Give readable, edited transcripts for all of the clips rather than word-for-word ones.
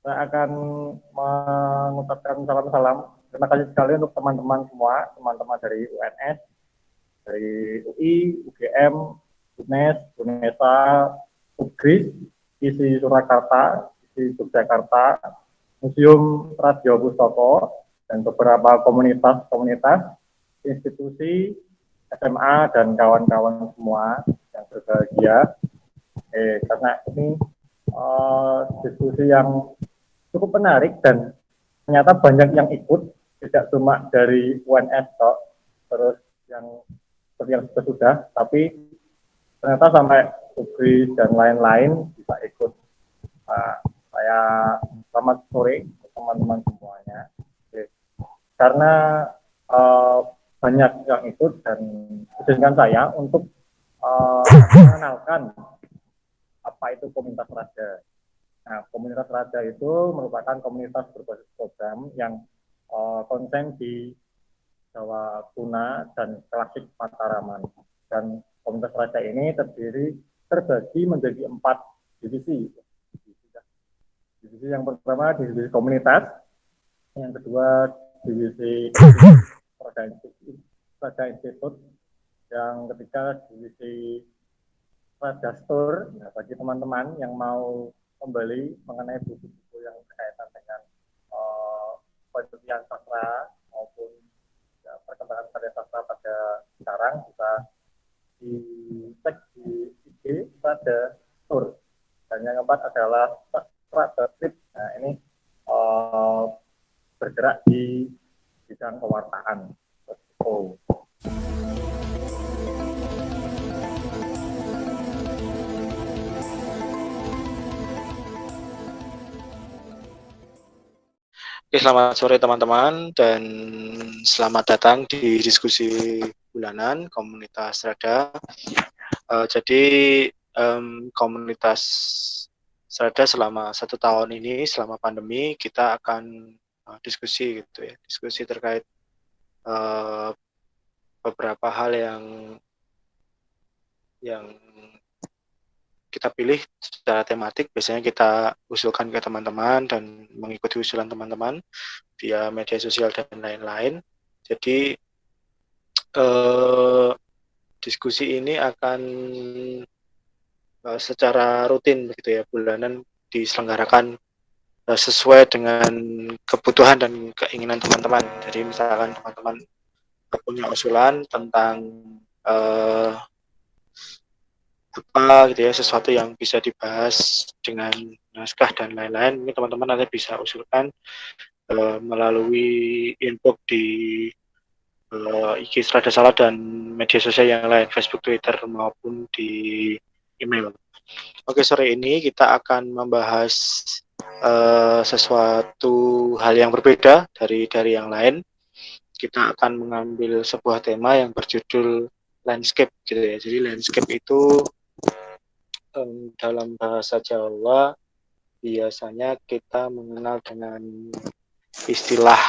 Saya akan mengucapkan salam-salam. Terima kasih sekali untuk teman-teman semua, teman-teman dari UNS, dari UI, UGM, UNES, UNESA, UGRIS, ISI Surakarta, ISI Yogyakarta, Museum Radio Pustoko, dan beberapa komunitas-komunitas, institusi, SMA, dan kawan-kawan semua yang berbahagia. Karena ini diskusi yang cukup menarik dan ternyata banyak yang ikut, tidak cuma dari UNS toh, terus yang seperti yang sudah, tapi ternyata sampai UGRIS dan lain-lain bisa ikut. Saya selamat sore teman-teman semuanya. Oke. Karena banyak yang ikut dan izinkan saya untuk mengenalkan apa itu komunitas raja. Nah, komunitas raja itu merupakan komunitas berbasis program yang konsen di Jawa Tuna dan klasik Mataraman. Dan komunitas raja ini terbagi menjadi 4 divisi. Divisi yang pertama divisi komunitas, yang kedua divisi Raja Institut, yang ketiga divisi Raja Store. Nah, bagi teman-teman yang mau membeli mengenai buku-buku yang berkaitan dengan penelitian sastra maupun ya, perkembangan karya sastra pada sekarang, bisa dicek di IG Raja Store. Dan yang keempat adalah Raja Trip. Nah, ini bergerak di bidang pewartaan. Oh. Oke, selamat sore teman-teman dan selamat datang di diskusi bulanan komunitas Strada. Jadi komunitas Strada selama 1 tahun ini, selama pandemi, kita akan diskusi gitu ya, diskusi terkait beberapa hal yang kita pilih secara tematik. Biasanya kita usulkan ke teman-teman dan mengikuti usulan teman-teman via media sosial dan lain-lain. Jadi diskusi ini akan secara rutin begitu ya, bulanan diselenggarakan sesuai dengan kebutuhan dan keinginan teman-teman. Jadi misalkan teman-teman punya usulan tentang apa gitu ya, sesuatu yang bisa dibahas dengan naskah dan lain-lain, ini teman-teman nanti bisa usulkan melalui inbox di IG Strada Salah dan media sosial yang lain, Facebook, Twitter, maupun di email. Oke, sore ini kita akan membahas sesuatu hal yang berbeda dari yang lain. Kita akan mengambil sebuah tema yang berjudul landscape gitu ya. Jadi landscape itu dalam bahasa Jawa biasanya kita mengenal dengan istilah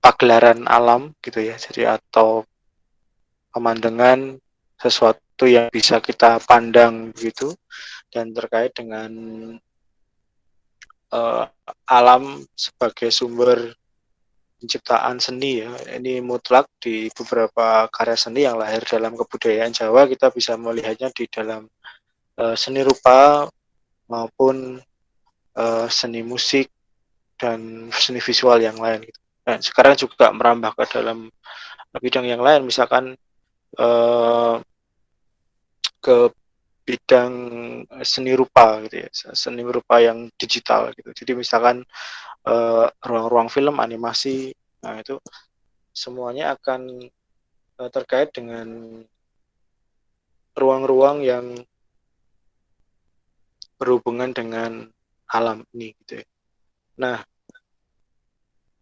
pagelaran alam gitu ya. Jadi atau pemandangan sesuatu yang bisa kita pandang gitu, dan terkait dengan alam sebagai sumber penciptaan seni ya. Ini mutlak di beberapa karya seni yang lahir dalam kebudayaan Jawa, kita bisa melihatnya di dalam seni rupa maupun seni musik dan seni visual yang lain gitu. Dan sekarang juga merambah ke dalam bidang yang lain, misalkan ke bidang seni rupa gitu ya, seni rupa yang digital gitu. Jadi misalkan ruang-ruang film, animasi, nah itu semuanya akan terkait dengan ruang-ruang yang berhubungan dengan alam ini gitu ya. Nah,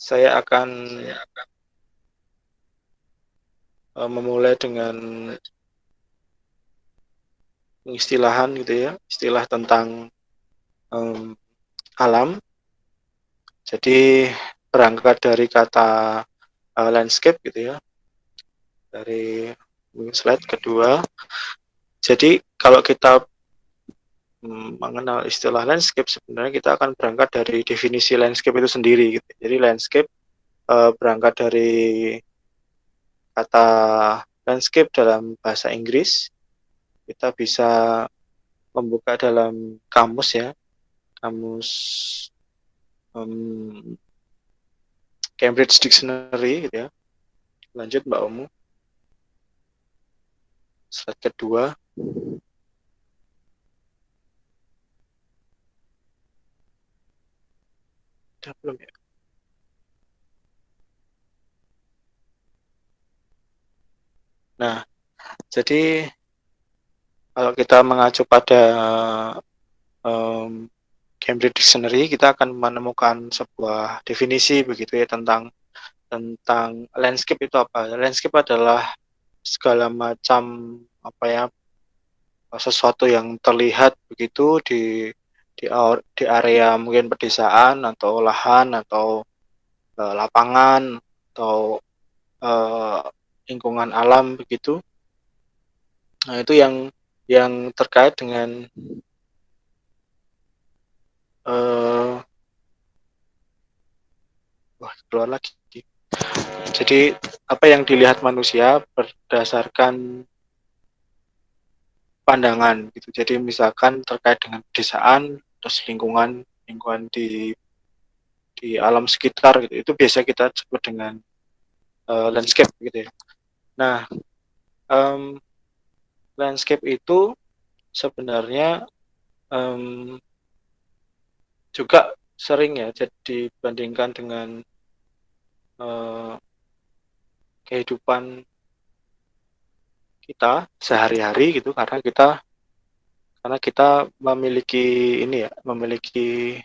saya akan memulai dengan pengistilahan gitu ya, istilah tentang alam. Jadi berangkat dari kata landscape gitu ya, dari slide kedua. Jadi kalau kita mengenal istilah landscape, sebenarnya kita akan berangkat dari definisi landscape itu sendiri gitu. Jadi landscape berangkat dari kata landscape dalam bahasa Inggris. Kita bisa membuka dalam kamus ya, kamus Cambridge Dictionary gitu ya. Lanjut Mbak Omu, slide kedua. Udah belum ya? Nah, jadi kalau kita mengacu pada Cambridge Dictionary, kita akan menemukan sebuah definisi begitu ya tentang landscape itu apa. Landscape adalah segala macam apa ya, sesuatu yang terlihat begitu di area mungkin pedesaan atau lahan atau lapangan atau lingkungan alam begitu. Nah, itu yang terkait dengan keluar lagi. Jadi apa yang dilihat manusia berdasarkan pandangan gitu. Jadi misalkan terkait dengan pedesaan, terus lingkungan di alam sekitar gitu. Itu biasa kita sebut dengan landscape gitu ya. Nah, landscape itu sebenarnya juga sering ya jadi dibandingkan dengan kehidupan kita sehari-hari gitu, karena kita memiliki ini ya, memiliki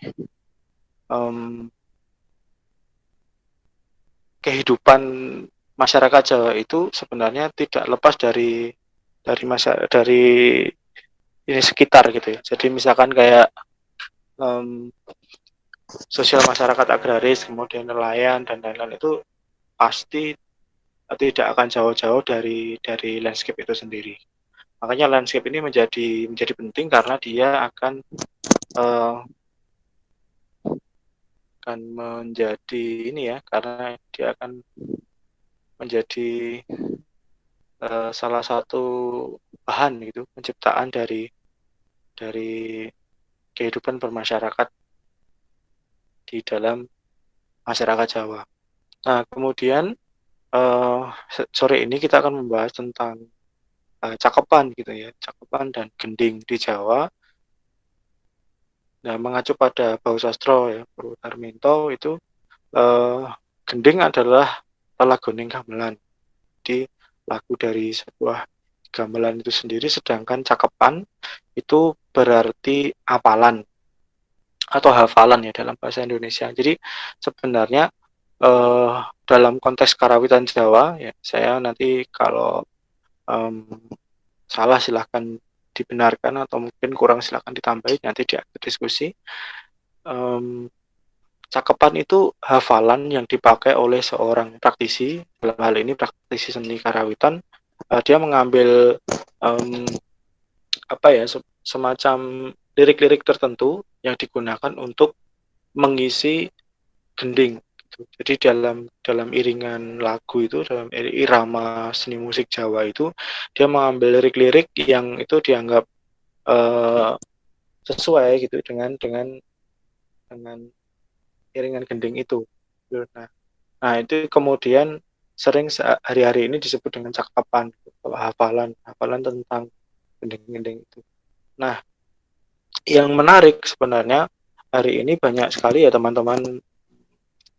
kehidupan masyarakat Jawa itu sebenarnya tidak lepas dari ini sekitar gitu ya. Jadi misalkan kayak sosial masyarakat agraris, kemudian nelayan dan lain-lain, itu pasti tidak akan jauh-jauh dari landscape itu sendiri. Makanya landscape ini menjadi penting karena dia akan menjadi ini ya, karena dia akan menjadi salah satu bahan gitu penciptaan dari kehidupan bermasyarakat di dalam masyarakat Jawa. Nah, kemudian sore ini kita akan membahas tentang cakepan gitu ya, cakepan dan gending di Jawa. Nah, mengacu pada Bau Sastro ya, Purwodarminto itu gending adalah lelagoning gamelan. Jadi lagu dari sebuah gamelan itu sendiri, sedangkan cakepan itu berarti apalan atau hafalan ya dalam bahasa Indonesia. Jadi sebenarnya dalam konteks karawitan Jawa ya, saya nanti kalau salah silahkan dibenarkan atau mungkin kurang silahkan ditambahin nanti di akhir diskusi. Cakepan itu hafalan yang dipakai oleh seorang praktisi, dalam hal ini praktisi seni karawitan. Dia mengambil apa ya, semacam lirik-lirik tertentu yang digunakan untuk mengisi gending. Jadi dalam iringan lagu itu, dalam irama seni musik Jawa itu, dia mengambil lirik-lirik yang itu dianggap sesuai gitu dengan iringan gending itu. Nah itu kemudian sering hari-hari ini disebut dengan cakapan, hafalan tentang gending-gending itu. Nah, yang menarik sebenarnya hari ini banyak sekali ya teman-teman.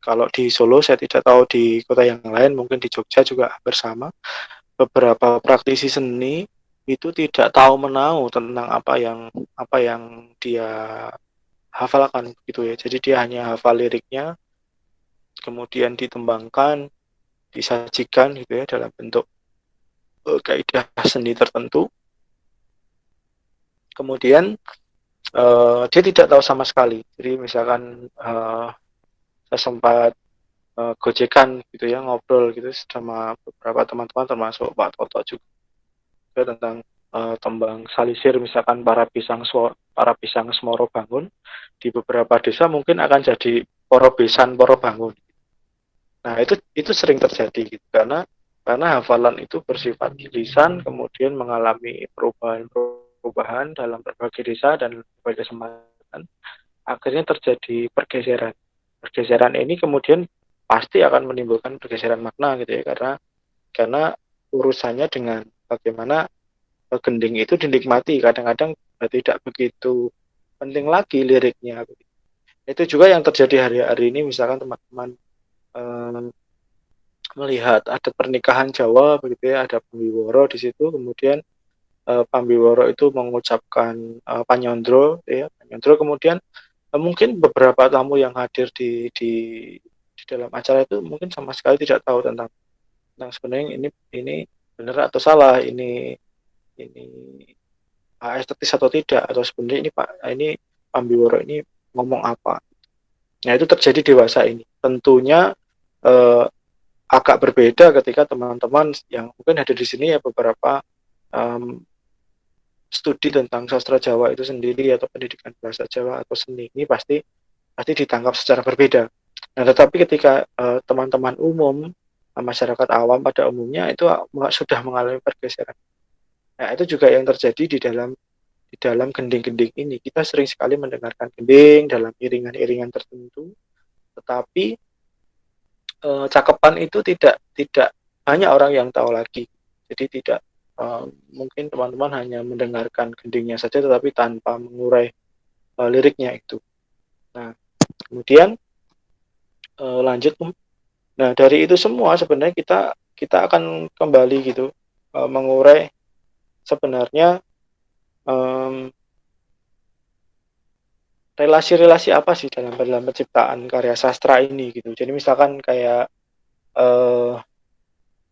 Kalau di Solo saya tidak tahu di kota yang lain, mungkin di Jogja juga bersama. Beberapa praktisi seni itu tidak tahu menahu tentang apa yang dia hafalkan gitu ya. Jadi dia hanya hafal liriknya, kemudian ditembangkan, disajikan gitu ya dalam bentuk kaidah seni tertentu. Kemudian dia tidak tahu sama sekali. Jadi misalkan saya sempat gojekan gitu ya, ngobrol gitu sama beberapa teman-teman termasuk Pak Toto juga tentang tembang salisir, misalkan para pisang para pisang semoro bangun, di beberapa desa mungkin akan jadi poro besan poro bangun. Nah, itu sering terjadi gitu karena hafalan itu bersifat lisan, kemudian mengalami perubahan dalam berbagai desa dan berbagai kesempatan, akhirnya terjadi pergeseran. Pergeseran ini kemudian pasti akan menimbulkan pergeseran makna gitu ya, karena urusannya dengan bagaimana gending itu dinikmati, kadang-kadang tidak begitu penting lagi liriknya. Itu juga yang terjadi hari-hari ini, misalkan teman-teman melihat ada pernikahan Jawa begitu ya, ada Pambiworo di situ, kemudian Pambiworo itu mengucapkan Panyondro ya, Panyondro, kemudian mungkin beberapa tamu yang hadir di dalam acara itu mungkin sama sekali tidak tahu tentang sebenarnya ini benar atau salah, ini estetis atau tidak, atau sebenarnya ini Pambiworo ini ngomong apa. Nah, itu terjadi dewasa ini. Tentunya agak berbeda ketika teman-teman yang mungkin ada di sini ya beberapa studi tentang sastra Jawa itu sendiri atau pendidikan bahasa Jawa atau seni, ini pasti ditangkap secara berbeda. Nah, tetapi ketika teman-teman umum, masyarakat awam pada umumnya itu sudah mengalami pergeseran. Nah, itu juga yang terjadi di dalam gending-gending ini. Kita sering sekali mendengarkan gending dalam iringan-iringan tertentu, tetapi cakepan itu tidak banyak orang yang tahu lagi. Jadi tidak mungkin teman-teman hanya mendengarkan gendingnya saja, tetapi tanpa mengurai liriknya itu. Nah, kemudian lanjut. Nah, dari itu semua sebenarnya kita akan kembali gitu mengurai sebenarnya relasi-relasi apa sih dalam penciptaan karya sastra ini gitu. Jadi misalkan kayak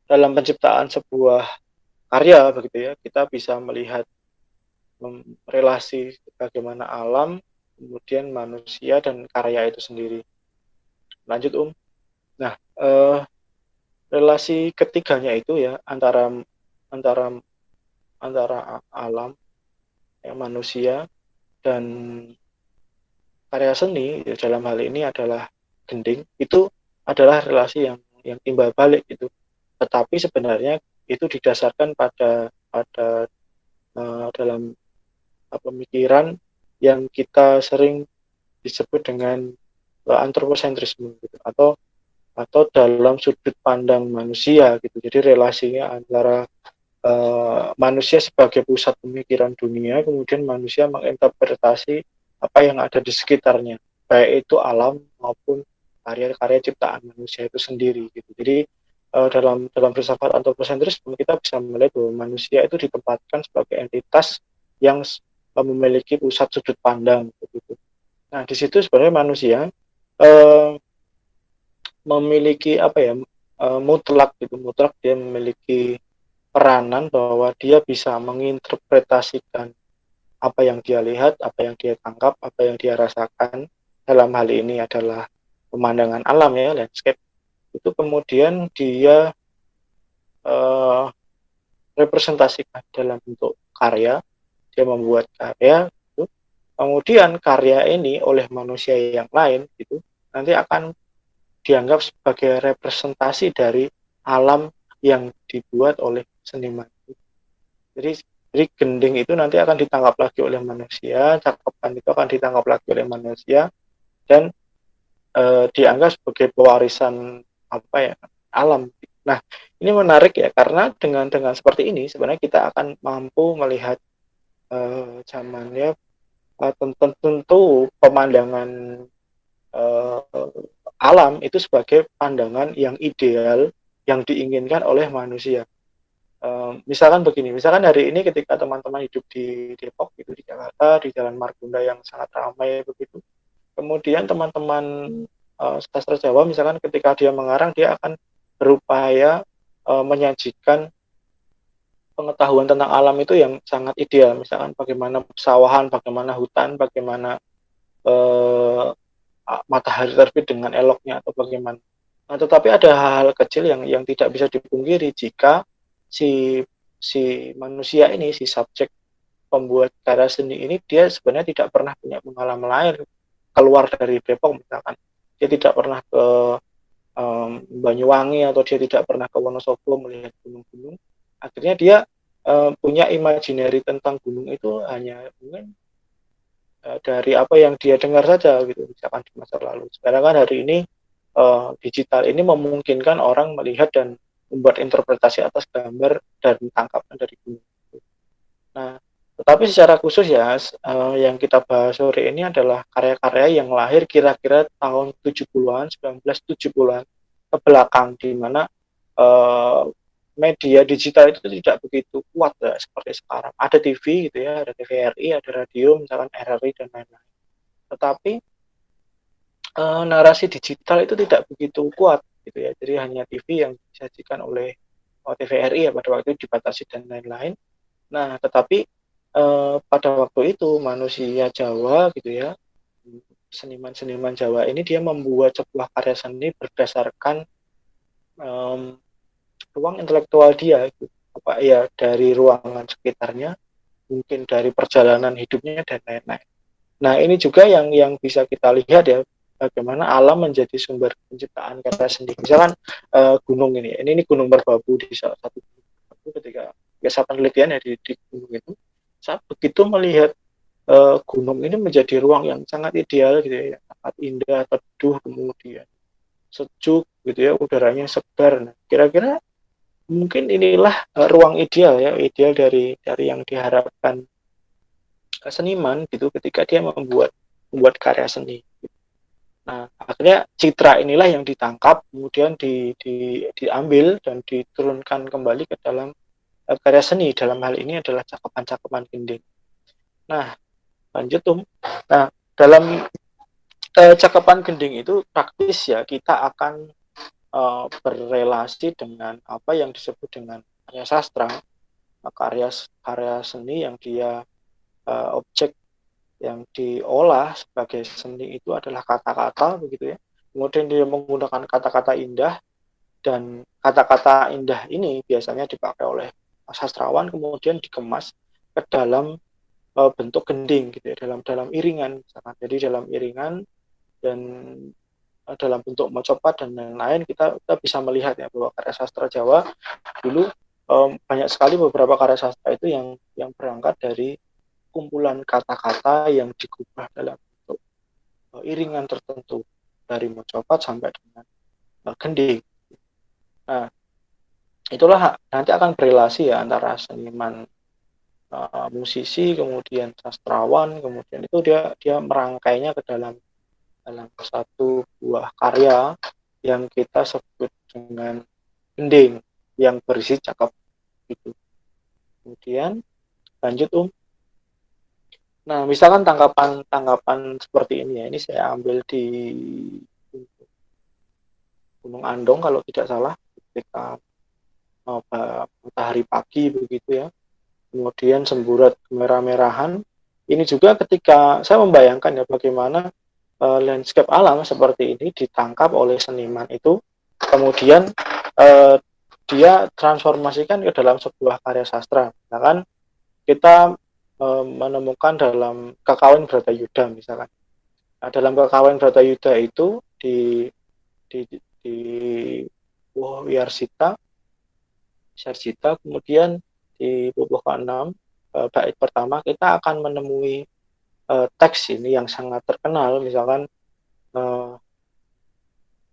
dalam penciptaan sebuah karya begitu ya, kita bisa melihat relasi bagaimana alam, kemudian manusia dan karya itu sendiri. Lanjut Nah, relasi ketiganya itu ya antara alam, ya, manusia dan karya seni ya, dalam hal ini adalah gending, itu adalah relasi yang timbal balik gitu. Tetapi sebenarnya itu didasarkan pada dalam pemikiran yang kita sering disebut dengan antroposentrisme gitu, atau dalam sudut pandang manusia gitu. Jadi relasinya antara manusia sebagai pusat pemikiran dunia, kemudian manusia menginterpretasi apa yang ada di sekitarnya, baik itu alam maupun karya-karya ciptaan manusia itu sendiri gitu. Jadi dalam filsafat antroposentrisme kita bisa melihat bahwa manusia itu ditempatkan sebagai entitas yang memiliki pusat sudut pandang gitu. Nah, di situ sebenarnya manusia memiliki apa ya, mutlak gitu, mutlak dia memiliki peranan bahwa dia bisa menginterpretasikan apa yang dia lihat, apa yang dia tangkap, apa yang dia rasakan, dalam hal ini adalah pemandangan alam ya, landscape, itu kemudian dia representasikan dalam bentuk karya, dia membuat karya gitu. Kemudian karya ini oleh manusia yang lain gitu nanti akan dianggap sebagai representasi dari alam yang dibuat oleh seniman. Jadi gending itu nanti akan ditangkap lagi oleh manusia, cakepan itu akan ditangkap lagi oleh manusia, dan dianggap sebagai pewarisan apa ya, alam. Nah, ini menarik ya, karena dengan seperti ini sebenarnya kita akan mampu melihat zamannya tentu pemandangan alam itu sebagai pandangan yang ideal yang diinginkan oleh manusia. Misalkan begini, misalkan hari ini ketika teman-teman hidup di Depok gitu, di Jakarta, di Jalan Margonda yang sangat ramai begitu, kemudian teman-teman sastra Jawa misalkan ketika dia mengarang, dia akan berupaya menyajikan pengetahuan tentang alam itu yang sangat ideal, misalkan bagaimana pesawahan, bagaimana hutan, bagaimana matahari terbit dengan eloknya atau bagaimana. Nah, tetapi ada hal-hal kecil yang tidak bisa dipungkiri jika si manusia ini, si subjek pembuat karya seni ini dia sebenarnya tidak pernah punya pengalaman lain keluar dari Depok misalkan. Dia tidak pernah ke Banyuwangi atau dia tidak pernah ke Wonosobo melihat gunung-gunung. Akhirnya dia punya imajinari tentang gunung itu hanya mungkin dari apa yang dia dengar saja gitu misalkan di masa lalu. Sekarang kan hari ini digital ini memungkinkan orang melihat dan membuat interpretasi atas gambar dan tangkapan dari gunung. Nah, tetapi secara khusus ya yang kita bahas sore ini adalah karya-karya yang lahir kira-kira tahun 70-an, 1970-an ke belakang di mana eh, media digital itu tidak begitu kuat ya, seperti sekarang. Ada TV gitu ya, ada TVRI, ada radio, misalkan RRI dan lain-lain. Tetapi narasi digital itu tidak begitu kuat gitu ya. Jadi hanya TV yang disajikan oleh TVRI ya pada waktu itu dibatasi dan lain-lain. Nah, tetapi pada waktu itu manusia Jawa gitu ya, seniman-seniman Jawa ini dia membuat sebuah karya seni berdasarkan um, ruang intelektual dia gitu. Apa ya dari ruangan sekitarnya, mungkin dari perjalanan hidupnya dan lain-lain. Nah, ini juga yang bisa kita lihat ya, bagaimana alam menjadi sumber penciptaan karya seni. Misalkan gunung ini gunung Merbabu di salah satu gunung ketika biasa penelitian ya di gunung itu, saat begitu melihat gunung ini menjadi ruang yang sangat ideal gitu ya, sangat indah, teduh, kemudian sejuk gitu ya, udaranya segar. Nah, kira-kira mungkin inilah ruang ideal ya, ideal dari yang diharapkan seniman gitu ketika dia membuat karya seni. Nah, akhirnya citra inilah yang ditangkap, kemudian diambil dan diturunkan kembali ke dalam karya seni. Dalam hal ini adalah cakapan-cakapan gending. Nah, lanjut Tum. Nah, dalam cakapan gending itu praktis ya, kita akan berrelasi dengan apa yang disebut dengan karya sastra, karya karya seni yang dia objek yang diolah sebagai seni itu adalah kata-kata begitu ya. Kemudian dia menggunakan kata-kata indah dan kata-kata indah ini biasanya dipakai oleh sastrawan kemudian dikemas ke dalam bentuk gending gitu ya, dalam dalam iringan misalkan. Jadi dalam iringan dan dalam bentuk mocopat dan lain-lain kita bisa melihat ya bahwa karya sastra Jawa dulu banyak sekali beberapa karya sastra itu yang berangkat dari kumpulan kata-kata yang digubah dalam bentuk iringan tertentu dari mocopat sampai dengan gending. Nah, itulah nanti akan berrelasi ya antara seniman musisi kemudian sastrawan kemudian itu dia dia merangkainya ke dalam dalam satu buah karya yang kita sebut dengan gending yang berisi cakep itu. Kemudian lanjut Nah, misalkan tanggapan seperti ini ya, ini saya ambil di Gunung Andong kalau tidak salah, ketika matahari pagi begitu ya, kemudian semburat merah-merahan. Ini juga ketika saya membayangkan ya bagaimana landscape alam seperti ini ditangkap oleh seniman itu, kemudian uh, dia transformasikan ke dalam sebuah karya sastra. Misalkan kita menemukan dalam Kakawin Bratayuda misalkan. Nah, dalam Kakawin Bratayuda itu di Wiarsita, Sarjita, kemudian di Pupuh ke-6 bait pertama kita akan menemui teks ini yang sangat terkenal misalkan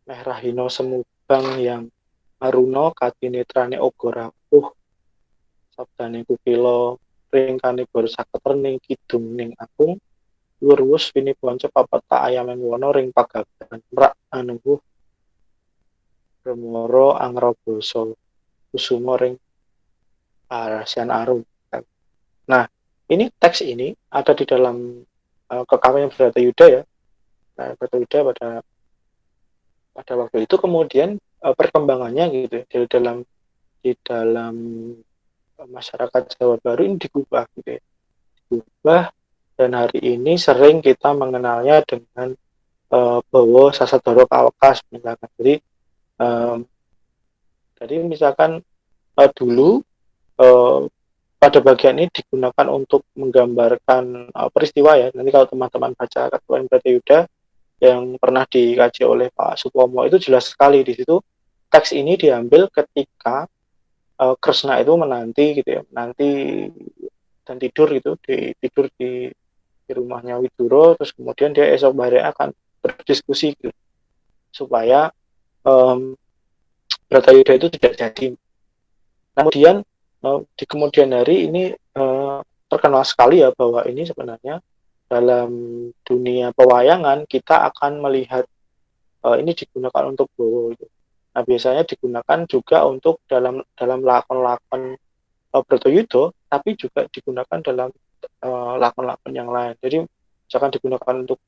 Meh Rahino Semubang yang Haruno Katinetrane Ogorapuh Sabdane Kukilo Ringkane Borsaketerning Kidung Ning Agung Lurwus Wini Bonco Papat Tak Ayamen Wono Ring Pagagan Rak Anuhuh Remoro Angroboso Kusumo Ring Parasian Arum. Nah, ini teks ini ada di dalam Kakawin Bratayuda ya. Nah, Bratayuda pada waktu itu kemudian perkembangannya gitu ya, di dalam masyarakat Jawa Baru ini digubah gitu ya. Digubah dan hari ini sering kita mengenalnya dengan Bowo Sasadoro Kawekas misalkan. Jadi misalkan dulu pada bagian ini digunakan untuk menggambarkan peristiwa ya. Nanti kalau teman-teman baca Ketuaan Bharatayuddha yang pernah dikaji oleh Pak Supomo itu jelas sekali di situ teks ini diambil ketika Kresna itu menanti gitu ya, menanti dan tidur gitu tidur di rumahnya Widuro, terus kemudian dia esok hari akan berdiskusi gitu, supaya Bharatayuddha itu tidak jadi. Kemudian di kemudian hari ini terkenal sekali ya bahwa ini sebenarnya dalam dunia pewayangan kita akan melihat ini digunakan untuk Bowo. Nah biasanya digunakan juga untuk dalam lakon-lakon Bharatayuddha, tapi juga digunakan dalam lakon-lakon yang lain. Jadi misalkan digunakan untuk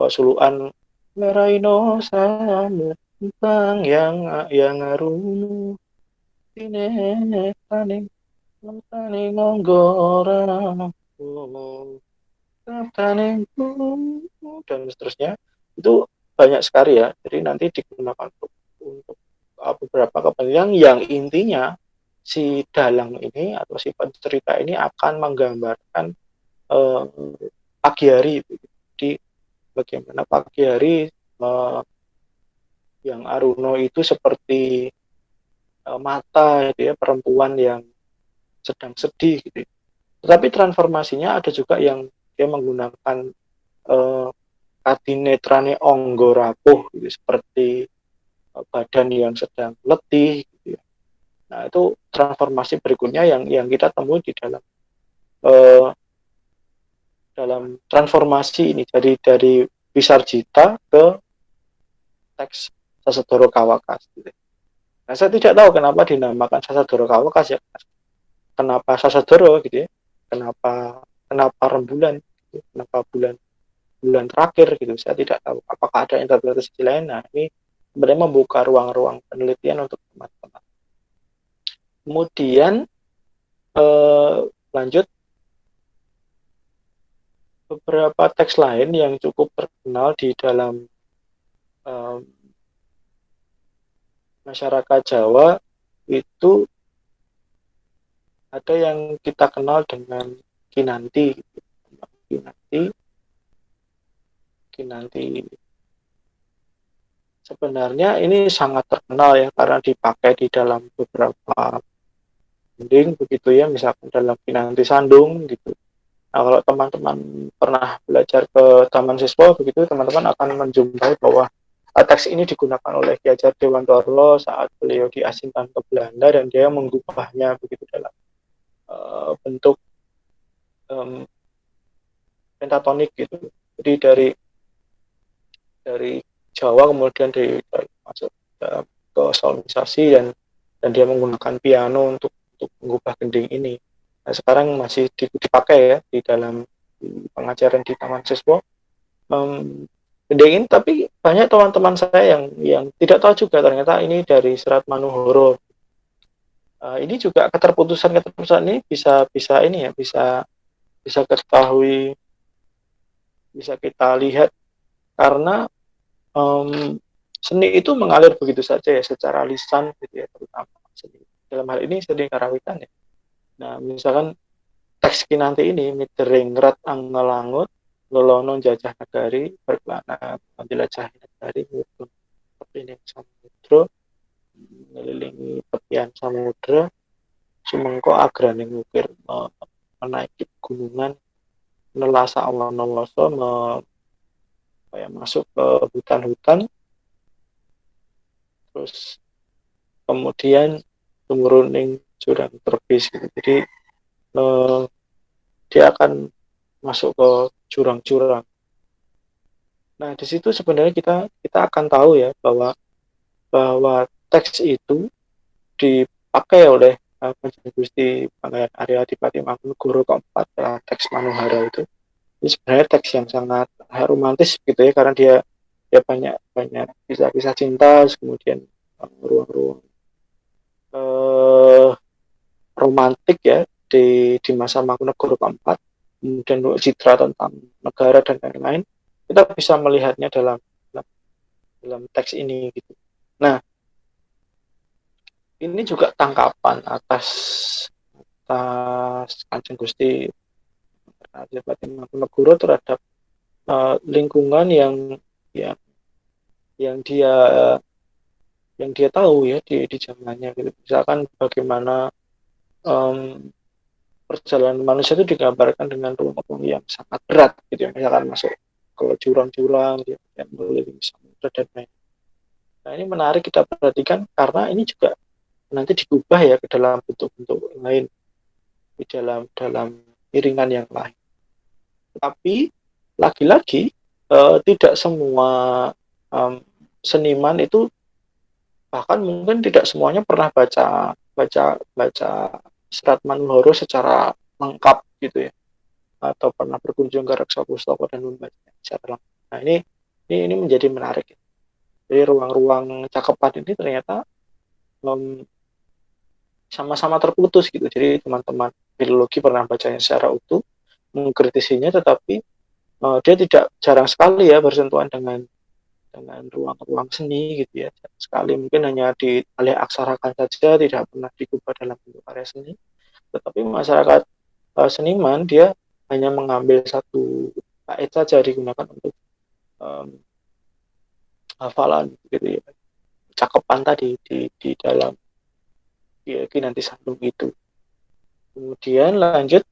suluan Meraino Samu tentang yang arumu Tine Taning Taning Monggora Taning dan seterusnya itu banyak sekali ya. Jadi nanti digunakan untuk beberapa kepentingan yang intinya si dalang ini atau si pencerita ini akan menggambarkan eh, pagi hari. Jadi bagaimana pagi hari yang Aruno itu seperti mata gitu ya, perempuan yang sedang sedih gitu. Tetapi transformasinya ada juga yang dia menggunakan kadinetrane onggo rapuh gitu, seperti badan yang sedang letih gitu ya. Nah, itu transformasi berikutnya yang kita temui di uh, dalam transformasi ini dari Wisarjita ke teks Sasadoro Kawakas gitu. Nah, saya tidak tahu kenapa dinamakan Sasadoro Kawakas ya. Kenapa Sasadoro gitu ya? Kenapa kenapa rembulan gitu? Kenapa bulan bulan terakhir gitu? Saya tidak tahu. Apakah ada interpretasi lain? Nah, ini sebenarnya membuka ruang-ruang penelitian untuk teman-teman. Kemudian lanjut beberapa teks lain yang cukup terkenal di dalam masyarakat Jawa itu ada yang kita kenal dengan Kinanti. Kinanti, Kinanti. Sebenarnya ini sangat terkenal ya karena dipakai di dalam beberapa dinding begitu ya, misalkan dalam Kinanti Sandung gitu. Nah, kalau teman-teman pernah belajar ke Taman Siswa begitu, teman-teman akan menjumpai bahwa teks ini digunakan oleh Ki Hajar Dewantara saat beliau diasingkan ke Belanda dan dia mengubahnya begitu dalam bentuk pentatonik gitu. Jadi dari Jawa kemudian masuk ke solonisasi dan dia menggunakan piano untuk mengubah gending ini. Nah, sekarang masih dipakai ya di dalam pengajaran di Taman Siswa. Gending ini tapi banyak teman-teman saya yang tidak tahu juga ternyata ini dari Serat Manuhoro. Ini juga keterputusan ini bisa ini ya bisa ketahui, bisa kita lihat karena seni itu mengalir begitu saja ya secara lisan gitu ya, terutama seni dalam hal ini seni karawitan ya. Nah misalkan teks Kinanti ini mitering rat anggelangut lolono jajah negari berkelana menjelajah negari mutun kepining samudra mengelilingi tepian samudra sumengko agraning ukir menaiki gunungan nelasa Allah noloso masuk ke hutan-hutan terus kemudian turuning jurang terbis gitu. Jadi dia akan masuk ke jurang-jurang. Nah di situ sebenarnya kita akan tahu ya bahwa teks itu dipakai oleh Panjenengan Gusti Pangeran Arya Adipati Mangkunegoro keempat dalam teks Manuhara itu. Ini sebenarnya teks yang sangat romantis gitu ya karena dia banyak kisah-kisah cinta, kemudian ruang-ruang romantik ya di masa Mangkunegoro keempat, kemudian citra tentang negara dan lain-lain, kita bisa melihatnya dalam teks ini gitu. Nah, ini juga tangkapan atas atas Kanjeng Gusti Adipati Mangkunegoro terhadap lingkungan yang yang dia yang dia tahu ya di zamannya gitu. Misalkan bagaimana perjalanan manusia itu digambarkan dengan ruang-ruang yang sangat berat gitu ya. Misalkan masuk ke jurang-jurang gitu, yang mengelilingi samudra dan lain. Nah ini menarik kita perhatikan karena ini juga nanti diubah ya ke dalam bentuk-bentuk lain di dalam iringan yang lain. Tapi lagi-lagi tidak semua seniman itu, bahkan mungkin tidak semuanya pernah baca Serat Manuhoro secara lengkap gitu ya, atau pernah berkunjung ke Reksa Pustaka dan membacanya secara lengkap. Nah ini menjadi menarik. Jadi ruang-ruang cakepan ini ternyata sama-sama terputus gitu. Jadi teman-teman filologi pernah bacanya secara utuh, mengkritisinya, tetapi dia tidak jarang sekali ya bersentuhan dengan ruang-ruang seni gitu ya. Sekali mungkin hanya di alih aksarakan saja, tidak pernah digubah dalam bentuk karya seni. Tetapi masyarakat seniman dia hanya mengambil satu bait saja digunakan untuk hafalan gitu ya. Cakepan tadi di dalam Kinanti Sandung itu. Kemudian lanjut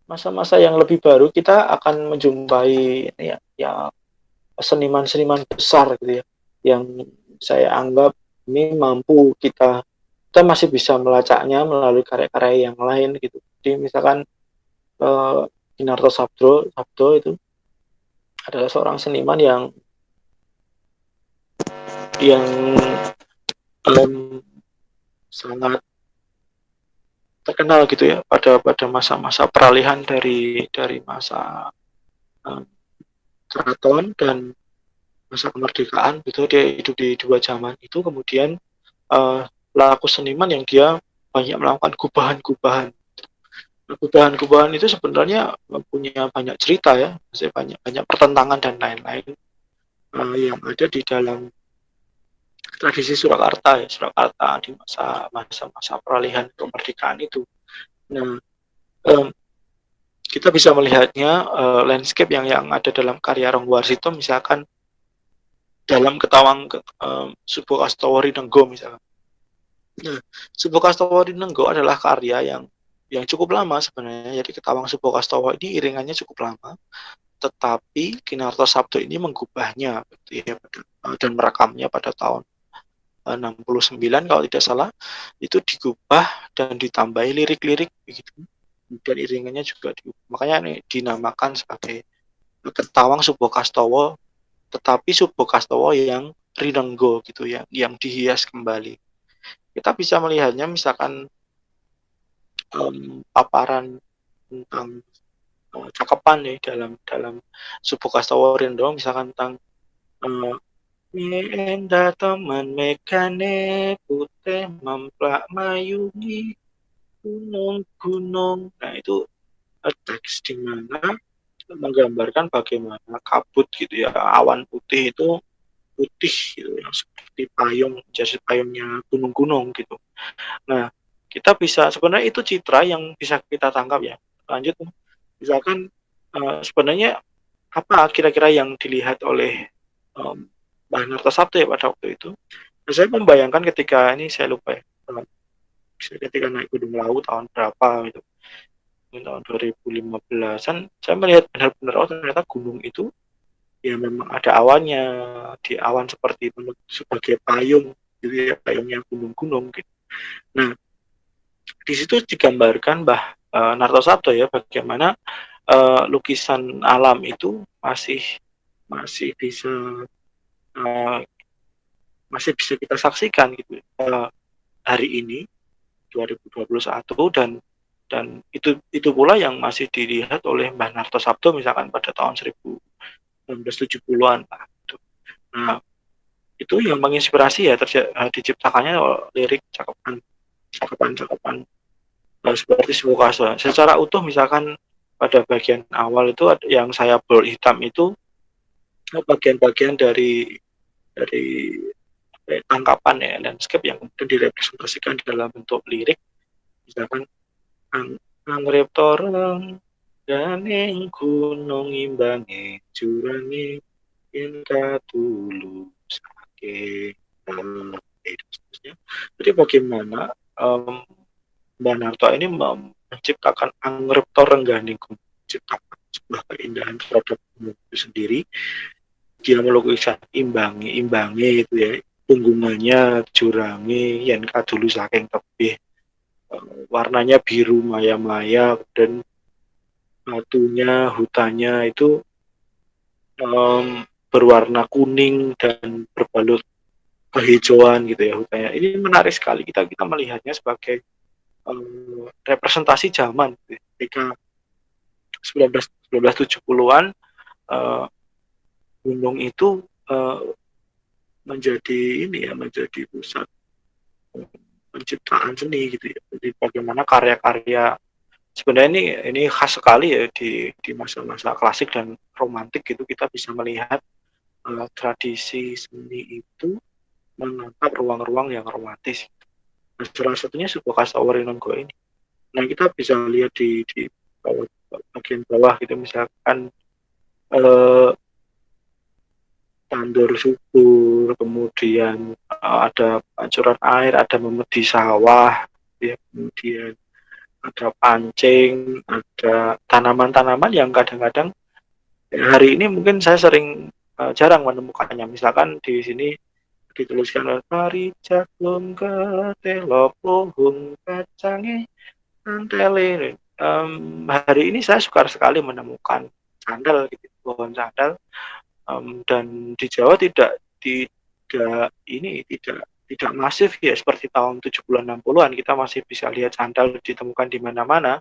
masa-masa yang lebih baru kita akan menjumpai ya seniman-seniman besar gitu ya, yang saya anggap ini mampu kita masih bisa melacaknya melalui karya-karya yang lain gitu. Jadi misalkan Kinarto Sabdo itu adalah seorang seniman yang sangat terkenal gitu ya pada masa-masa peralihan dari masa keraton dan masa kemerdekaan gitu. Dia hidup di dua zaman itu. Kemudian pelaku seniman yang dia banyak melakukan gubahan-gubahan. Gubahan-gubahan itu sebenarnya punya banyak cerita ya, banyak pertentangan dan lain-lain yang ada di dalam tradisi Surakarta ya, Surakarta di masa peralihan kemerdekaan itu. Nah, kita bisa melihatnya landscape yang ada dalam karya Ronggowarsito, misalkan dalam Ketawang Subo Kastawari Nenggo misalkan. Nah, Subo Kastawari Nenggo adalah karya yang cukup lama sebenarnya. Jadi Ketawang Subo Kastawa ini iringannya cukup lama, tetapi Kinarto Sabdo ini menggubahnya gitu ya, dan merekamnya pada tahun 69 kalau tidak salah. Itu digubah dan ditambahi lirik-lirik begitu. Dan iringannya juga makanya ini dinamakan sebagai Ketawang Subo Kastawa, tetapi Subo Kastawa yang rinenggo gitu ya, yang dihias kembali. Kita bisa melihatnya misalkan paparan tentang cakepan ya dalam Subo Kastawa Rinenggo, misalkan tentang enda teman mekane putih memplak mayungi gunung-gunung. Nah itu teks di mana menggambarkan bagaimana kabut gitu ya, awan putih itu putih gitu, yang seperti payung, jas payungnya gunung-gunung gitu. Nah kita bisa sebenarnya itu citra yang bisa kita tangkap ya. Lanjut misalkan sebenarnya apa kira-kira yang dilihat oleh Mbah Narto Sabdo ya pada waktu itu. Nah, saya membayangkan ketika ini saya lupa ya, ketika naik Gunung Lawu tahun berapa gitu, tahun 2015an, saya melihat benar-benar oh ternyata gunung itu ya memang ada awannya, di awan seperti itu sebagai payung gitu ya, payungnya gunung-gunung gitu. Nah di situ digambarkan Mbah Narto Sabdo ya bagaimana lukisan alam itu masih bisa kita saksikan gitu hari ini 2021, dan itu pula yang masih dilihat oleh Mbah Narto Sabdo misalkan pada tahun 1970-an lah gitu. Nah itu yang menginspirasi ya diciptakannya lirik cakepan seperti Subo Kastawa secara utuh. Misalkan pada bagian awal itu yang saya bold hitam itu bagian-bagian dari tangkapan ya landscape yang kemudian direpresentasikan dalam bentuk lirik, misalkan angrep toreng ganing gunung imbange jurange yen katulusake seterusnya. Jadi bagaimana Mbak Narto ini menciptakan angrep toreng ganing gunung, menciptakan sebuah keindahan terhadap gunung itu sendiri. Dia melukiskan imbangi itu ya, punggungannya jurangi yen kadulu saking tebih, warnanya biru maya-maya, dan batunya, hutannya itu berwarna kuning dan berbalut kehijauan gitu ya hutannya. Ini menarik sekali, kita melihatnya sebagai representasi zaman gitu. Ketika 1970-an gunung itu menjadi pusat penciptaan seni gitu ya. Jadi bagaimana karya-karya sebenarnya ini khas sekali ya di masa-masa klasik dan romantik gitu, kita bisa melihat tradisi seni itu menatap ruang-ruang yang romantis. Nah, salah satunya sebuah Kastawarinonggo ini. Nah, kita bisa lihat di bagian bawah gitu, misalkan tandur subur, kemudian ada pancuran air, ada memedi sawah, ya, kemudian ada pancing, ada tanaman-tanaman yang kadang-kadang hari ini mungkin saya sering jarang menemukannya. Misalkan di sini dituliskan pari jagung ketelo pohon kacange antele. Hari ini saya suka sekali menemukan sandal gitu, pohon sandal, dan di Jawa tidak masif ya seperti tahun 70-an 60-an. Kita masih bisa lihat sandal ditemukan di mana-mana,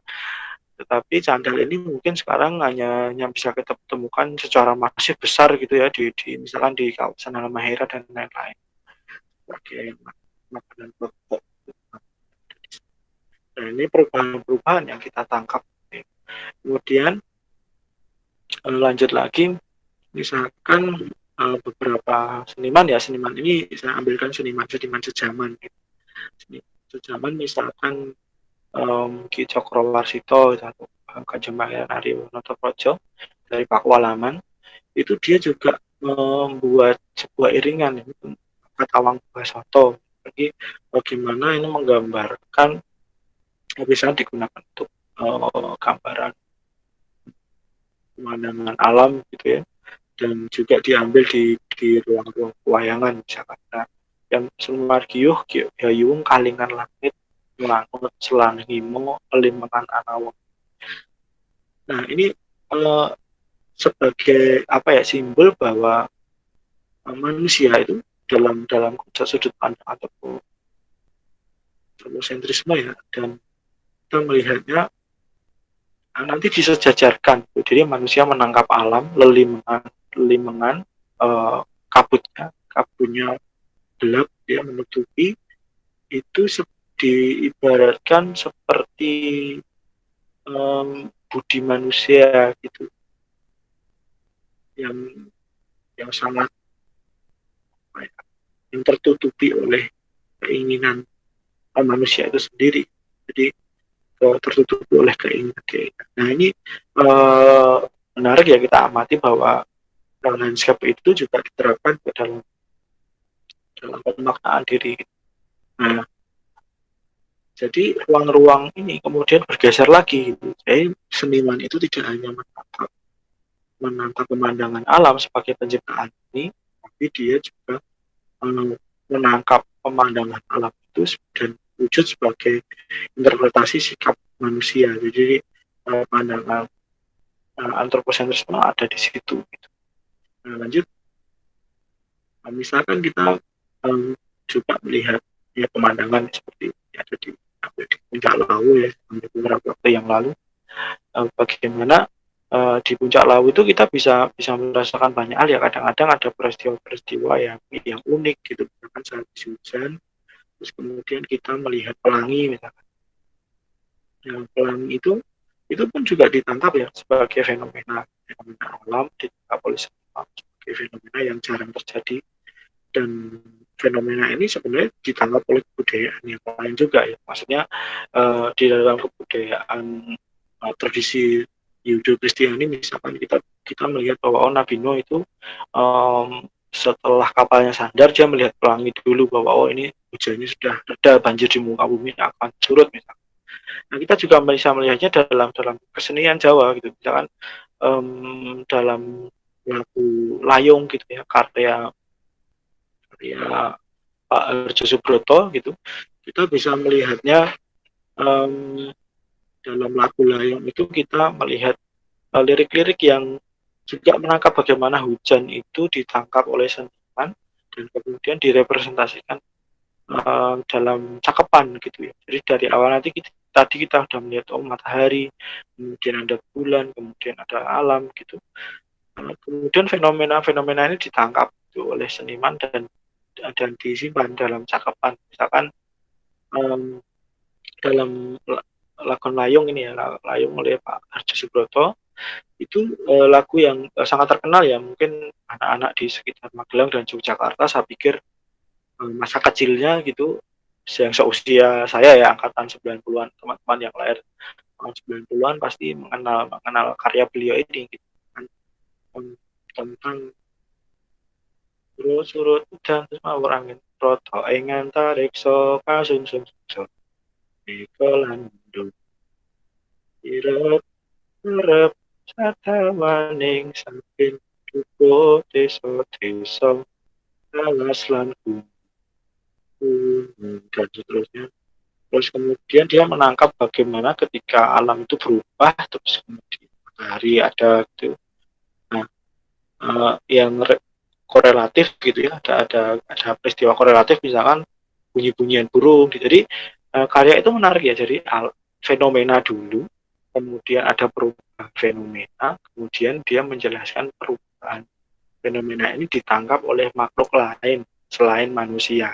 tetapi sandal ini mungkin sekarang hanya bisa kita temukan secara masif besar gitu ya di misalkan di kawasan Halmahera dan lain-lain sebagai makanan pokok. Nah, ini perubahan-perubahan yang kita tangkap. Kemudian lanjut lagi, misalkan beberapa seniman ini saya ambilkan seniman sejaman. Seniman sejaman misalkan Ki Cokrowarsito atau Kanjeng Pangeran Arya Notoprojo dari Pakualaman, itu dia juga membuat sebuah iringan Katawang Basoto. Jadi bagaimana ini menggambarkan bisa digunakan untuk gambaran pemandangan alam gitu ya, dan juga diambil di ruang-ruang pewayangan misalkan. Nah, yang Sumargiuh Gayung Kalingan Langit Melangut Selang Himo Limengan Anawang. Nah, ini sebagai simbol bahwa manusia itu dalam sudut pandang atau sentrisme ya, dan kita melihatnya nanti disejajarkan. Jadi manusia menangkap alam, lelimengan kabutnya gelap, dia menutupi itu diibaratkan seperti budi manusia gitu, yang sangat yang tertutupi oleh keinginan manusia itu sendiri. Jadi tertutupi oleh keinginan. Nah, ini menarik ya, kita amati bahwa landscape itu juga diterapkan ke dalam pemaknaan diri. Nah, jadi ruang-ruang ini kemudian bergeser lagi. Jadi seniman itu tidak hanya menangkap pemandangan alam sebagai penciptaan ini, tapi dia juga menangkap pemandangan alam itu dan wujud sebagai interpretasi sikap manusia. Jadi pandangan antroposentrisme ada di situ. Gitu. Nah, lanjut, misalkan kita juga melihat ya pemandangan seperti ada di Puncak Lawu ya beberapa waktu yang lalu, bagaimana di Puncak Lawu itu kita bisa merasakan banyak hal ya. Kadang-kadang ada peristiwa-peristiwa yang unik gitu, misalkan saat hujan, terus kemudian kita melihat pelangi misalkan. Yang pelangi itu pun juga ditangkap ya sebagai fenomena alam, ditangkap oleh sebagai fenomena yang jarang terjadi, dan fenomena ini sebenarnya ditangkap oleh kebudayaan yang lain juga ya. Maksudnya di dalam kebudayaan tradisi Yudho Kristiani misalkan kita kita melihat bahwa Nabi Nuh itu setelah kapalnya sandar dia melihat pelangi dulu bahwa ini hujannya sudah reda, banjir di muka bumi akan surut misalkan. Nah kita juga bisa melihatnya dalam dalam kesenian Jawa gitu, misalkan dalam lagu Layong gitu ya, karya Pak Harjo Subroto gitu, kita bisa melihatnya dalam lagu Layong itu kita melihat lirik-lirik yang juga menangkap bagaimana hujan itu ditangkap oleh seniman dan kemudian direpresentasikan dalam cakepan gitu ya. Jadi dari awal nanti tadi kita sudah melihat matahari, kemudian ada bulan, kemudian ada alam gitu. Kemudian fenomena-fenomena ini ditangkap gitu, oleh seniman dan disimpan dalam cakepan. Misalkan dalam lagu Layong ini ya, Layong oleh Pak Harjo Subroto itu lagu yang sangat terkenal ya, mungkin anak-anak di sekitar Magelang dan Yogyakarta saya pikir masa kecilnya gitu yang seusia saya ya, angkatan 90-an, teman-teman yang lahir tahun 90-an pasti mengenal karya beliau ini gitu kan, tentang surut udan terus mawur angin roto engan tarik so kasun sun so ikolandung irep irep satawaning sampin duko deso deso alas lan dan seterusnya. Terus kemudian dia menangkap bagaimana ketika alam itu berubah, terus kemudian matahari ada gitu. Nah, yang korelatif gitu ya, ada peristiwa korelatif misalkan bunyi-bunyian burung. Gitu. Jadi karya itu menarik ya. Jadi fenomena dulu, kemudian ada perubahan fenomena, kemudian dia menjelaskan perubahan fenomena ini ditangkap oleh makhluk lain selain manusia.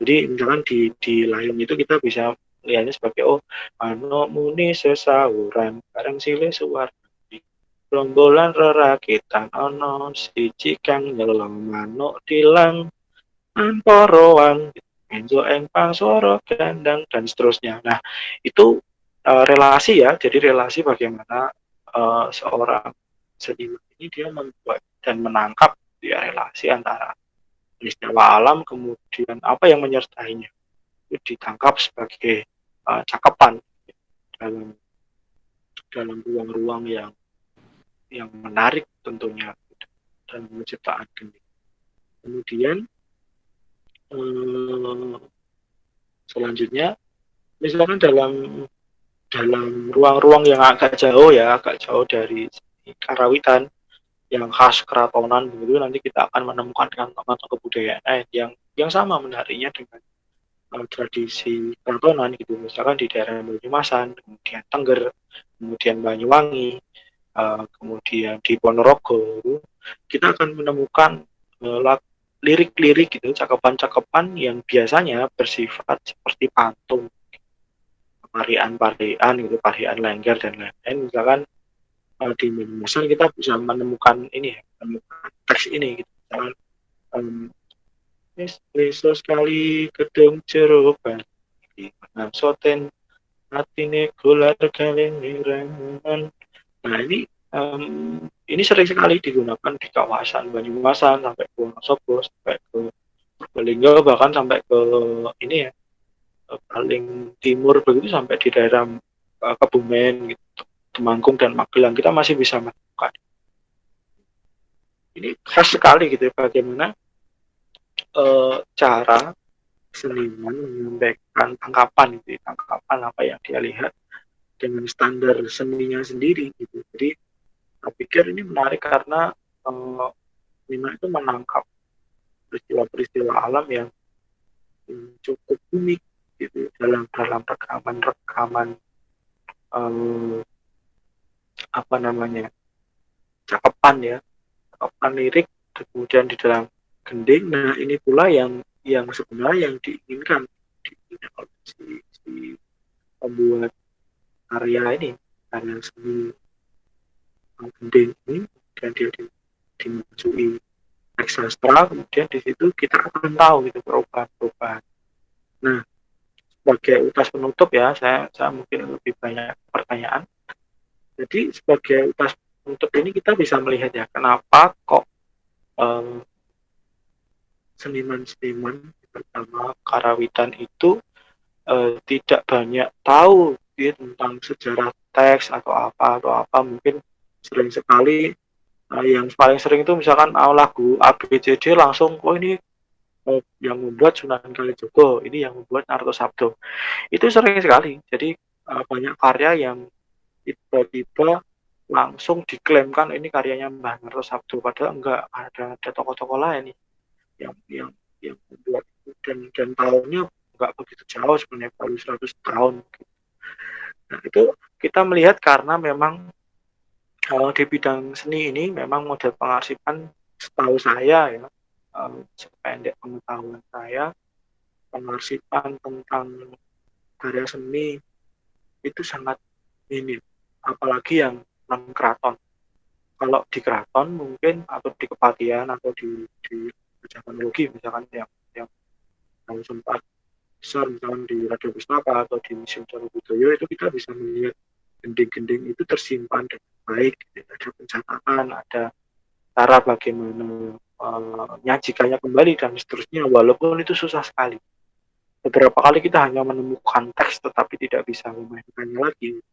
Jadi misalkan di layang itu kita bisa lihatnya sebagai mano muni sesauran barang sile suwardi rombolan rerakitan ono siji kang nyelong manuk tilang anporowan enjo eng pangsoro gandang dan seterusnya. Nah itu relasi ya, jadi relasi bagaimana seorang seniman ini dia membuat dan menangkap ya relasi antara peristiwa alam kemudian apa yang menyertainya itu ditangkap sebagai cakapan dalam dalam ruang-ruang yang menarik tentunya dan menciptakan geni. Kemudian selanjutnya misalkan dalam dalam ruang-ruang yang agak jauh dari karawitan yang khas keratonan begitu nanti kita akan menemukan kantong-kantong kebudayaan yang sama menariknya dengan tradisi keratonan gitu, misalkan di daerah Banyumasan, kemudian Tengger, kemudian Banyuwangi, kemudian di Ponorogo, kita akan menemukan lirik-lirik gitu, cakapan-cakapan yang biasanya bersifat seperti pantun, parian-parian gitu, parian lengger dan lain-lain. Misalkan di Banyumasan kita bisa menemukan ini ya, menemukan teks ini gitu. Misalkan Yesus sekali gedung jeroban soten atine gular kalengirangan. Nah ini sering sekali digunakan di kawasan Banyumasan sampai ke Wonosobo sampai ke Purbalingga bahkan sampai ke ini ya paling timur begitu sampai di daerah Kebumen gitu, Temanggung dan Magelang kita masih bisa menemukan. Ini khas sekali gitu ya, bagaimana cara seniman menyampaikan tangkapan gitu, tangkapan apa yang dia lihat dengan standar seninya sendiri gitu. Jadi saya pikir ini menarik karena seniman itu menangkap peristiwa-peristiwa alam yang cukup unik gitu dalam rekaman apa namanya cakapan ya, cakapan lirik kemudian di dalam gending. Nah ini pula yang sebenarnya yang diinginkan oleh si pembuat karya ini, karya seni gending ini, dan dia dimajui teks sastra, kemudian di situ kita akan tahu gitu perubahan-perubahan. Nah, sebagai utas penutup ya, saya mungkin lebih banyak pertanyaan. Jadi sebagai utas penutup ini kita bisa melihat ya, kenapa kok seniman-seniman terutama karawitan itu tidak banyak tahu ya, tentang sejarah teks atau apa mungkin sering sekali yang paling sering itu misalkan lagu ABCD langsung ini yang membuat Sunan Kalijogo, ini yang membuat Narto Sabdo. Itu sering sekali. Jadi banyak karya yang tiba-tiba langsung diklaimkan ini karyanya Mbah Narto Sabdo, padahal enggak, ada tokoh-tokoh lain nih yang membuat itu, dan tahunnya enggak begitu jauh sebenarnya, baru 100 tahun. Nah, itu kita melihat karena memang di bidang seni ini memang model pengarsipan setahu saya ya, sependek pengetahuan saya, pengarsipan tentang karya seni itu sangat minim, apalagi yang non keraton. Kalau di keraton mungkin atau di kepatihan atau di Jaman Logi misalkan yang sempat besar misalkan di Radio Pustaka atau di Museum Coro Budaya, itu kita bisa melihat gending-gending itu tersimpan dengan baik, ada pencatatan, ada cara bagaimana menyajikannya kembali dan seterusnya, walaupun itu susah sekali. Beberapa kali kita hanya menemukan teks tetapi tidak bisa memainkannya lagi.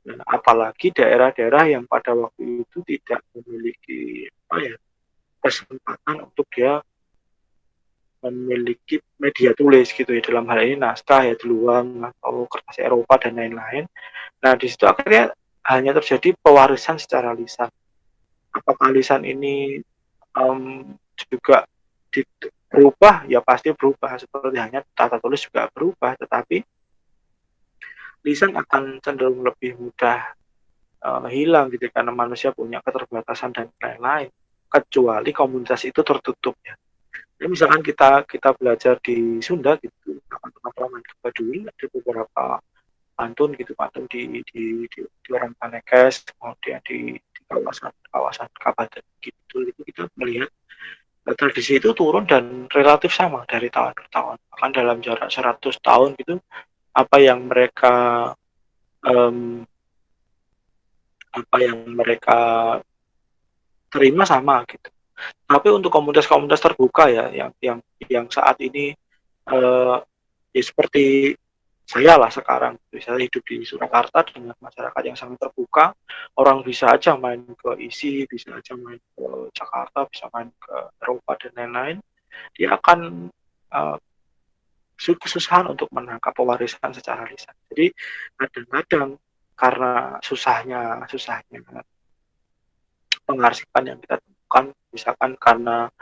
Dan apalagi daerah-daerah yang pada waktu itu tidak memiliki kesempatan untuk dia memiliki media tulis gitu ya, dalam hal ini naskah ya, duluan atau kertas Eropa dan lain-lain. Nah, di situ akhirnya hanya terjadi pewarisan secara lisan. Apakah lisan ini juga berubah? Ya pasti berubah, seperti hanya tata tulis juga berubah, tetapi lisan akan cenderung lebih mudah hilang gitu karena manusia punya keterbatasan dan lain-lain, kecuali komunitas itu tertutup ya. Jadi misalkan kita belajar di Sunda gitu, teman-teman Baduy, ada beberapa pantun gitu, pantun di orang Panekes, kemudian di kawasan kawasan Kabupaten gitu, itu kita melihat tradisi itu turun dan relatif sama dari tahun ke tahun. Bahkan dalam jarak 100 tahun gitu, apa yang mereka um, apa yang mereka terima sama gitu. Tapi untuk komunitas-komunitas terbuka ya, yang saat ini uh, ya seperti saya lah sekarang, saya hidup di Surakarta dengan masyarakat yang sangat terbuka, orang bisa aja main ke ISI, bisa aja main ke Jakarta, bisa main ke Eropa dan lain-lain, dia akan uh, kesusahan untuk menangkap pewarisan secara lisan. Jadi kadang-kadang karena susahnya pengarsipan yang kita temukan, misalkan karena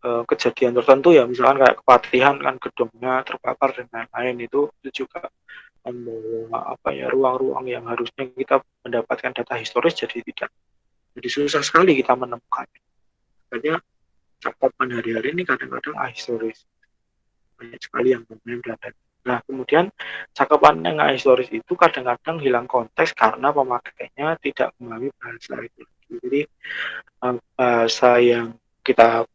kejadian tertentu ya, misalkan kayak kepatihan kan gedungnya terbakar dan lain-lain, itu juga membawa ruang-ruang yang harusnya kita mendapatkan data historis jadi susah sekali kita menemukannya. Makanya cakupan hari-hari ini kadang-kadang ahistoris, banyak sekali yang dan nah kemudian cakupan yang ahistoris itu kadang-kadang hilang konteks karena pemakainya tidak memahami bahasa itu. Jadi bahasa yang kita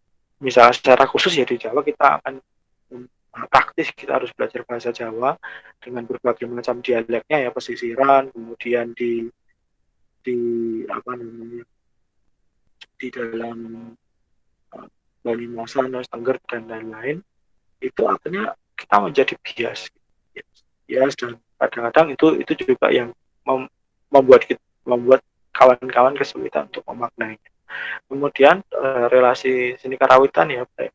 misalnya secara khusus ya di Jawa, kita akan praktis kita harus belajar bahasa Jawa dengan berbagai macam dialeknya ya, pesisiran, kemudian di apa namanya, di dalam Banyumasan, Tengger dan lain-lain, itu akhirnya kita menjadi bias, bias dan kadang-kadang itu juga yang membuat kawan-kawan kesulitan untuk memaknai. Kemudian relasi seni karawitan ya, baik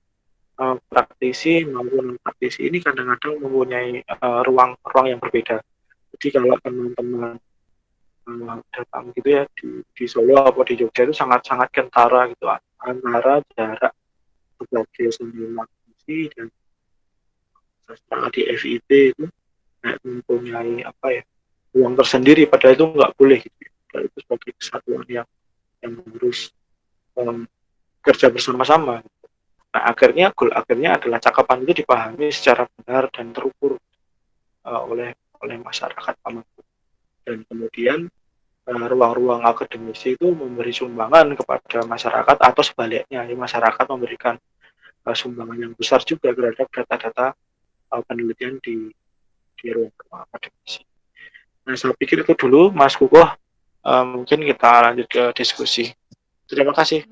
praktisi maupun praktisi ini kadang-kadang mempunyai ruang-ruang yang berbeda. Jadi kalau teman-teman datang gitu ya di Solo atau di Jogja, itu sangat-sangat kentara gitu antara jarak sebagai seniman musisi dan sastra di FIP itu mempunyai ruang tersendiri, padahal itu nggak boleh gitu. Padahal itu sebagai kesatuan yang harus kerja bersama-sama. Nah, akhirnya adalah cakapan itu dipahami secara benar dan terukur oleh masyarakat Pamangku. Dan kemudian ruang-ruang akademisi itu memberi sumbangan kepada masyarakat atau sebaliknya masyarakat memberikan sumbangan yang besar juga terhadap data-data penelitian di ruang akademisi. Nah, saya pikir itu dulu Mas Kukoh, mungkin kita lanjut ke diskusi. Terima kasih.